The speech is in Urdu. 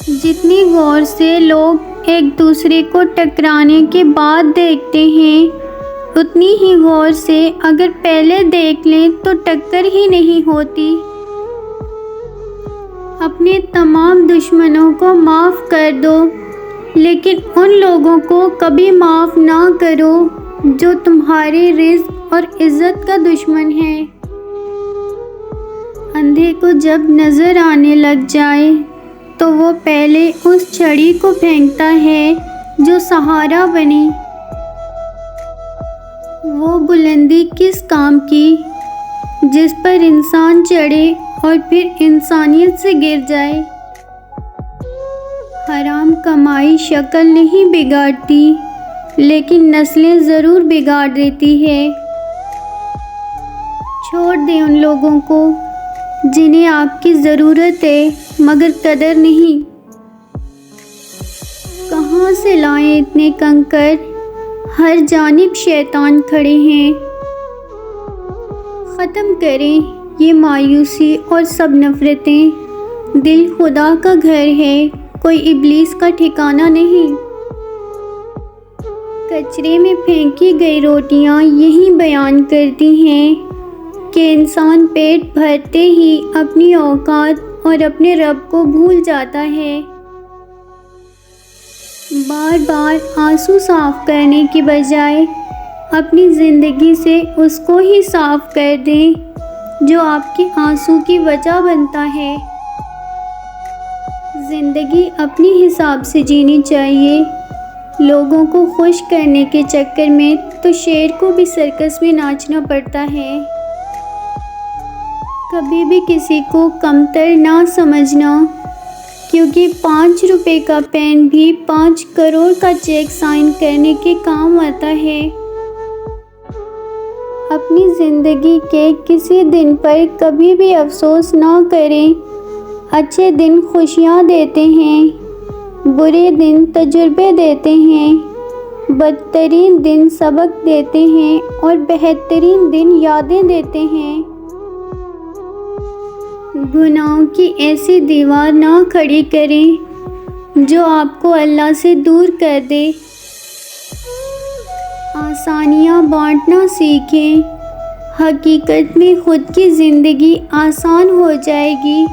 جتنی غور سے لوگ ایک دوسرے کو ٹکرانے کے بعد دیکھتے ہیں، اتنی ہی غور سے اگر پہلے دیکھ لیں تو ٹکر ہی نہیں ہوتی۔ اپنے تمام دشمنوں کو معاف کر دو، لیکن ان لوگوں کو کبھی معاف نہ کرو جو تمہارے رزق اور عزت کا دشمن ہے۔ اندھے کو جب نظر آنے لگ جائے تو وہ پہلے اس چھڑی کو پھینکتا ہے جو سہارا بنے۔ وہ بلندی کس کام کی جس پر انسان چڑھے اور پھر انسانیت سے گر جائے۔ حرام کمائی شکل نہیں بگاڑتی، لیکن نسلیں ضرور بگاڑ دیتی ہے۔ چھوڑ دیں ان لوگوں کو جنہیں آپ کی ضرورت ہے مگر قدر نہیں۔ کہاں سے لائیں اتنے کنکر، ہر جانب شیطان کھڑے ہیں۔ ختم کریں یہ مایوسی اور سب نفرتیں، دل خدا کا گھر ہے، کوئی ابلیس کا ٹھکانہ نہیں۔ کچرے میں پھینکی گئی روٹیاں یہی بیان کرتی ہیں کہ انسان پیٹ بھرتے ہی اپنی اوقات اور اپنے رب کو بھول جاتا ہے۔ بار بار آنسو صاف کرنے کی بجائے اپنی زندگی سے اس کو ہی صاف کر دیں جو آپ کے آنسو کی وجہ بنتا ہے۔ زندگی اپنی حساب سے جینی چاہیے۔ لوگوں کو خوش کرنے کے چکر میں تو شیر کو بھی سرکس میں ناچنا پڑتا ہے۔ کبھی بھی کسی کو کمتر نہ سمجھنا، کیونکہ 5 روپے کا پین بھی 5 کروڑ کا چیک سائن کرنے کے کام آتا ہے۔ اپنی زندگی کے کسی دن پر کبھی بھی افسوس نہ کریں۔ اچھے دن خوشیاں دیتے ہیں، برے دن تجربے دیتے ہیں، بدترین دن سبق دیتے ہیں اور بہترین دن یادیں دیتے ہیں۔ گناہوں کی ایسی دیوار نہ کھڑی کریں جو آپ کو اللہ سے دور کر دے۔ آسانیاں بانٹنا سیکھیں، حقیقت میں خود کی زندگی آسان ہو جائے گی۔